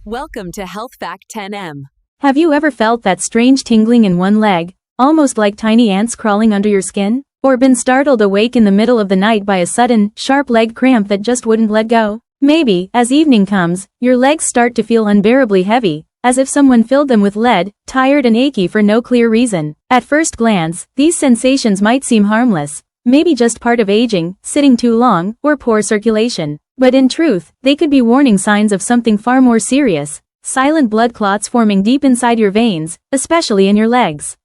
Welcome to Health Fact 10M. Have you ever felt that strange tingling in one leg, almost like tiny ants crawling under your skin? Or been startled awake in the middle of the night by a sudden, sharp leg cramp that just wouldn't let go? Maybe, as evening comes, your legs start to feel unbearably heavy, as if someone filled them with lead, tired and achy for no clear reason. At first glance, these sensations might seem harmless, maybe just part of aging, sitting too long, or poor circulation. But in truth, they could be warning signs of something far more serious: silent blood clots forming deep inside your veins, especially in your legs.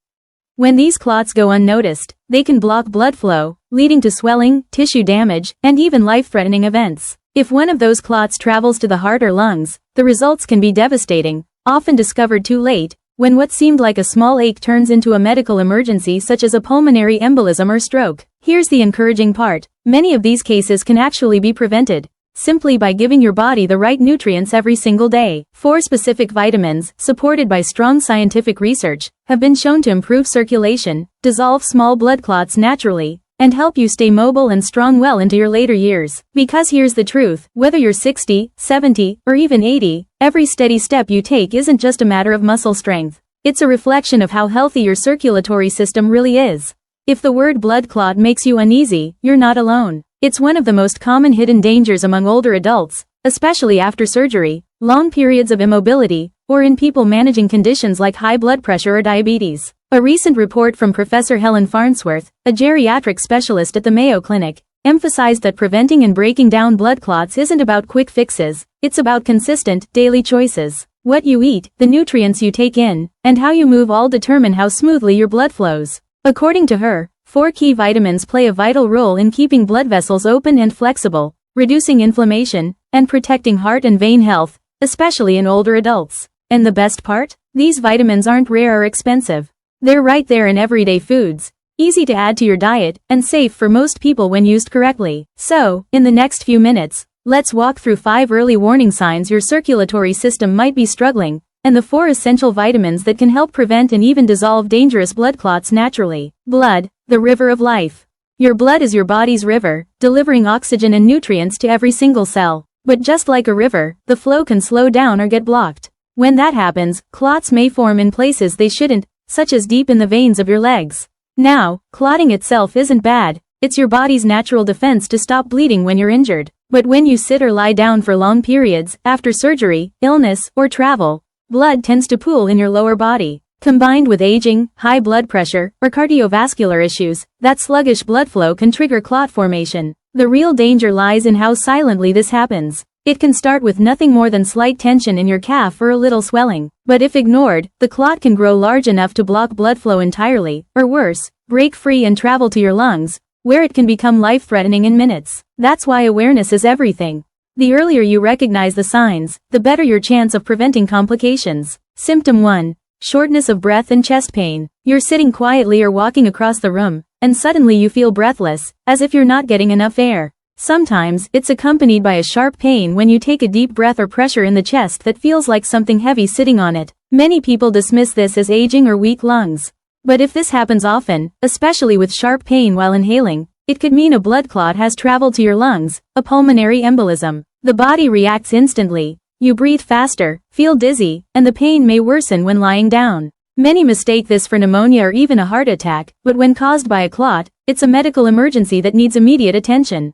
When these clots go unnoticed, they can block blood flow, leading to swelling, tissue damage, and even life-threatening events. If one of those clots travels to the heart or lungs, the results can be devastating, often discovered too late, when what seemed like a small ache turns into a medical emergency such as a pulmonary embolism or stroke. Here's the encouraging part: many of these cases can actually be prevented, simply by giving your body the right nutrients every single day. 4 specific vitamins, supported by strong scientific research, have been shown to improve circulation, dissolve small blood clots naturally, and help you stay mobile and strong well into your later years. Because here's the truth: whether you're 60, 70, or even 80, every steady step you take isn't just a matter of muscle strength. It's a reflection of how healthy your circulatory system really is. If the word blood clot makes you uneasy, you're not alone. It's one of the most common hidden dangers among older adults, especially after surgery, long periods of immobility, or in people managing conditions like high blood pressure or diabetes. A recent report from Professor Helen Farnsworth, a geriatric specialist at the Mayo Clinic, emphasized that preventing and breaking down blood clots isn't about quick fixes, it's about consistent, daily choices. What you eat, the nutrients you take in, and how you move all determine how smoothly your blood flows. According to her, 4 key vitamins play a vital role in keeping blood vessels open and flexible, reducing inflammation, and protecting heart and vein health, especially in older adults. And the best part? These vitamins aren't rare or expensive. They're right there in everyday foods, easy to add to your diet, and safe for most people when used correctly. So, in the next few minutes, let's walk through 5 early warning signs your circulatory system might be struggling, and the 4 essential vitamins that can help prevent and even dissolve dangerous blood clots naturally. Blood, the river of life. Your blood is your body's river, delivering oxygen and nutrients to every single cell. But just like a river, the flow can slow down or get blocked. When that happens, clots may form in places they shouldn't, such as deep in the veins of your legs. Now, clotting itself isn't bad. It's your body's natural defense to stop bleeding when you're injured. But when you sit or lie down for long periods, after surgery, illness, or travel, blood tends to pool in your lower body. Combined with aging, high blood pressure, or cardiovascular issues, that sluggish blood flow can trigger clot formation. The real danger lies in how silently this happens. It can start with nothing more than slight tension in your calf or a little swelling. But if ignored, the clot can grow large enough to block blood flow entirely, or worse, break free and travel to your lungs, where it can become life-threatening in minutes. That's why awareness is everything. The earlier you recognize the signs, the better your chance of preventing complications. Symptom 1. Shortness of breath and chest pain. You're sitting quietly or walking across the room, and suddenly you feel breathless, as if you're not getting enough air. Sometimes, it's accompanied by a sharp pain when you take a deep breath or pressure in the chest that feels like something heavy sitting on it. Many people dismiss this as aging or weak lungs. But if this happens often, especially with sharp pain while inhaling, it could mean a blood clot has traveled to your lungs, a pulmonary embolism. The body reacts instantly. You breathe faster, feel dizzy, and the pain may worsen when lying down. Many mistake this for pneumonia or even a heart attack, but when caused by a clot, it's a medical emergency that needs immediate attention.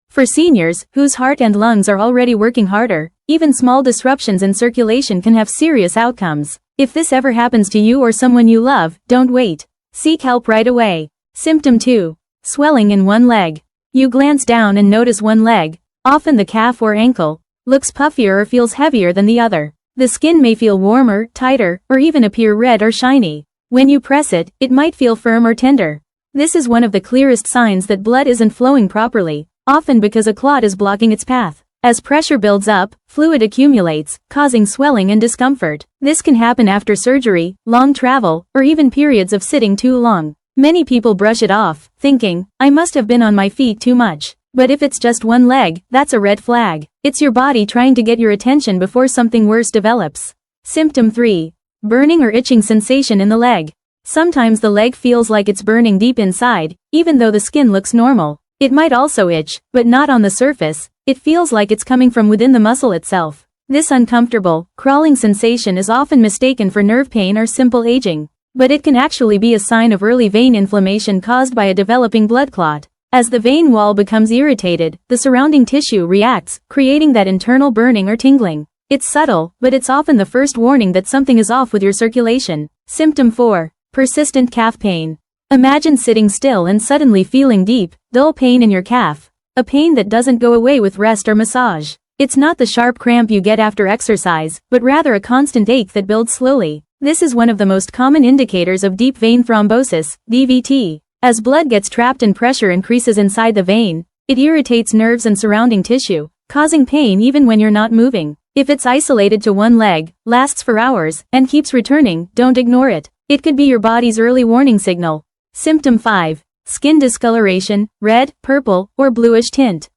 For seniors, whose heart and lungs are already working harder, even small disruptions in circulation can have serious outcomes. If this ever happens to you or someone you love, don't wait. Seek help right away. Symptom 2. Swelling in one leg. You glance down and notice one leg, often the calf or ankle, looks puffier or feels heavier than the other. The skin may feel warmer, tighter, or even appear red or shiny. When you press it, it might feel firm or tender. This is one of the clearest signs that blood isn't flowing properly, often because a clot is blocking its path. As pressure builds up, fluid accumulates, causing swelling and discomfort. This can happen after surgery, long travel, or even periods of sitting too long. Many people brush it off, thinking, "I must have been on my feet too much." But if it's just one leg, that's a red flag. It's your body trying to get your attention before something worse develops. Symptom 3. Burning or itching sensation in the leg. Sometimes the leg feels like it's burning deep inside, even though the skin looks normal. It might also itch, but not on the surface. It feels like it's coming from within the muscle itself. This uncomfortable, crawling sensation is often mistaken for nerve pain or simple aging. But it can actually be a sign of early vein inflammation caused by a developing blood clot. As the vein wall becomes irritated, the surrounding tissue reacts, creating that internal burning or tingling. It's subtle, but it's often the first warning that something is off with your circulation. Symptom 4. Persistent calf pain. Imagine sitting still and suddenly feeling deep, dull pain in your calf. A pain that doesn't go away with rest or massage. It's not the sharp cramp you get after exercise, but rather a constant ache that builds slowly. This is one of the most common indicators of deep vein thrombosis, DVT. As blood gets trapped and pressure increases inside the vein, it irritates nerves and surrounding tissue, causing pain even when you're not moving. If it's isolated to one leg, lasts for hours, and keeps returning, don't ignore it. It could be your body's early warning signal. Symptom 5. Skin discoloration, red, purple, or bluish tint.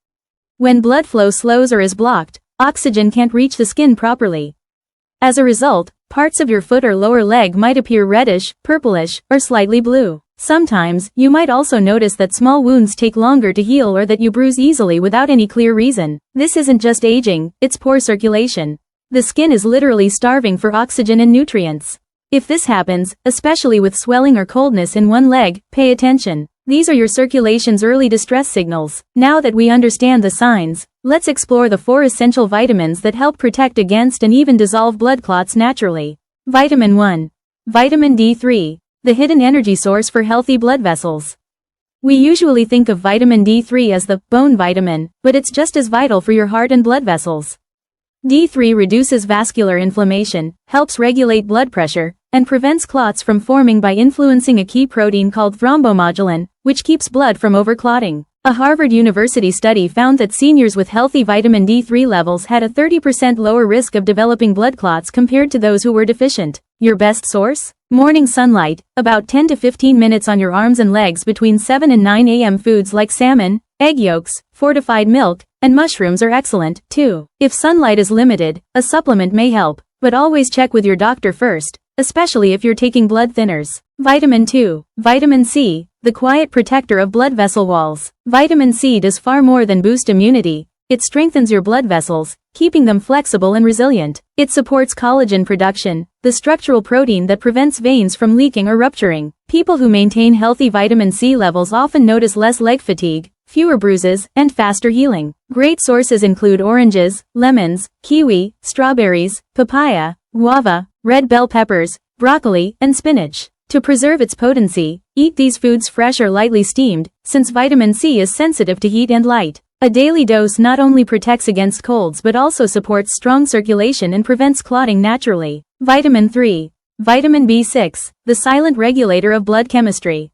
When blood flow slows or is blocked, oxygen can't reach the skin properly. As a result, parts of your foot or lower leg might appear reddish, purplish, or slightly blue. Sometimes, you might also notice that small wounds take longer to heal or that you bruise easily without any clear reason. This isn't just aging, it's poor circulation. The skin is literally starving for oxygen and nutrients. If this happens, especially with swelling or coldness in one leg, pay attention. These are your circulation's early distress signals. Now that we understand the signs, let's explore the 4 essential vitamins that help protect against and even dissolve blood clots naturally. Vitamin 1. Vitamin D3. The hidden energy source for healthy blood vessels. We usually think of vitamin D3 as the bone vitamin, but it's just as vital for your heart and blood vessels. D3 reduces vascular inflammation, helps regulate blood pressure, and prevents clots from forming by influencing a key protein called thrombomodulin, which keeps blood from overclotting. A Harvard University study found that seniors with healthy vitamin D3 levels had a 30% lower risk of developing blood clots compared to those who were deficient. Your best source? Morning sunlight, about 10 to 15 minutes on your arms and legs between 7 and 9 a.m. Foods like salmon, egg yolks, fortified milk, and mushrooms are excellent, too. If sunlight is limited, a supplement may help, but always check with your doctor first, especially if you're taking blood thinners. Vitamin 2. Vitamin C, the quiet protector of blood vessel walls. Vitamin C does far more than boost immunity. It strengthens your blood vessels, keeping them flexible and resilient. It supports collagen production, the structural protein that prevents veins from leaking or rupturing. People who maintain healthy vitamin C levels often notice less leg fatigue, fewer bruises, and faster healing. Great sources include oranges, lemons, kiwi, strawberries, papaya, guava, red bell peppers, broccoli, and spinach. To preserve its potency, eat these foods fresh or lightly steamed, since vitamin C is sensitive to heat and light. A daily dose not only protects against colds but also supports strong circulation and prevents clotting naturally. Vitamin 3. Vitamin B6, the silent regulator of blood chemistry.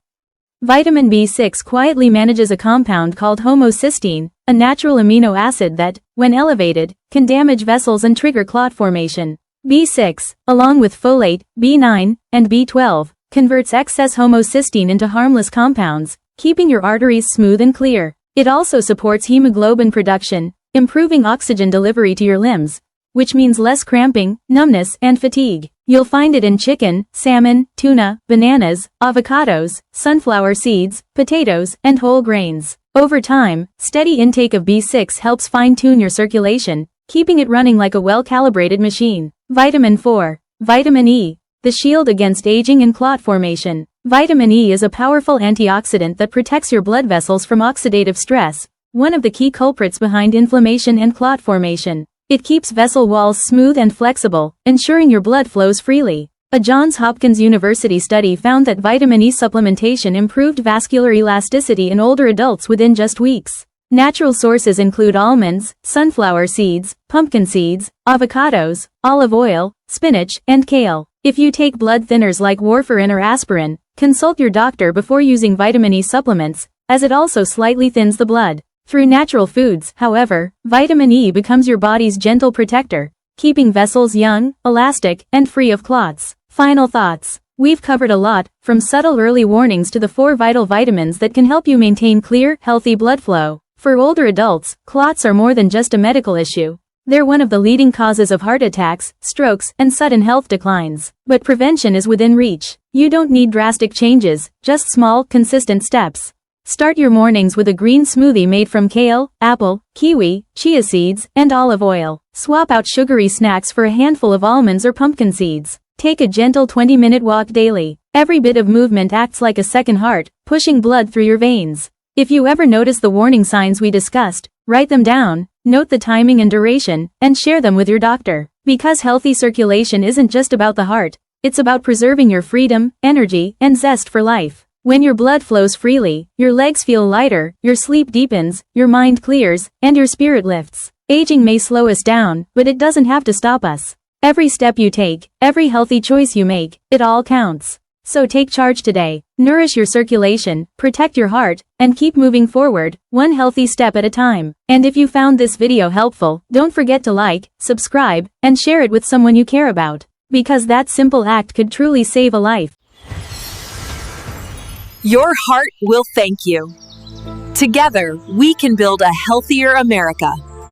Vitamin B6 quietly manages a compound called homocysteine, a natural amino acid that, when elevated, can damage vessels and trigger clot formation. B6, along with folate, B9, and B12, converts excess homocysteine into harmless compounds, keeping your arteries smooth and clear. It also supports hemoglobin production, improving oxygen delivery to your limbs, which means less cramping, numbness, and fatigue. You'll find it in chicken, salmon, tuna, bananas, avocados, sunflower seeds, potatoes, and whole grains. Over time, steady intake of B6 helps fine-tune your circulation, keeping it running like a well-calibrated machine. Vitamin 4. Vitamin E, the shield against aging and clot formation. Vitamin E is a powerful antioxidant that protects your blood vessels from oxidative stress, one of the key culprits behind inflammation and clot formation. It keeps vessel walls smooth and flexible, ensuring your blood flows freely. A Johns Hopkins University study found that vitamin E supplementation improved vascular elasticity in older adults within just weeks. Natural sources include almonds, sunflower seeds, pumpkin seeds, avocados, olive oil, spinach, and kale. If you take blood thinners like warfarin or aspirin, consult your doctor before using vitamin E supplements, as it also slightly thins the blood. Through natural foods, however, vitamin E becomes your body's gentle protector, keeping vessels young, elastic, and free of clots. Final thoughts. We've covered a lot, from subtle early warnings to the 4 vital vitamins that can help you maintain clear, healthy blood flow. For older adults, clots are more than just a medical issue. They're one of the leading causes of heart attacks, strokes, and sudden health declines. But prevention is within reach. You don't need drastic changes, just small, consistent steps. Start your mornings with a green smoothie made from kale, apple, kiwi, chia seeds, and olive oil. Swap out sugary snacks for a handful of almonds or pumpkin seeds. Take a gentle 20-minute walk daily. Every bit of movement acts like a second heart, pushing blood through your veins. If you ever notice the warning signs we discussed, write them down, note the timing and duration, and share them with your doctor. Because healthy circulation isn't just about the heart, it's about preserving your freedom, energy, and zest for life. When your blood flows freely, your legs feel lighter, your sleep deepens, your mind clears, and your spirit lifts. Aging may slow us down, but it doesn't have to stop us. Every step you take, every healthy choice you make, it all counts. So take charge today, nourish your circulation, protect your heart, and keep moving forward, one healthy step at a time. And if you found this video helpful, don't forget to like, subscribe, and share it with someone you care about. Because that simple act could truly save a life. Your heart will thank you. Together, we can build a healthier America.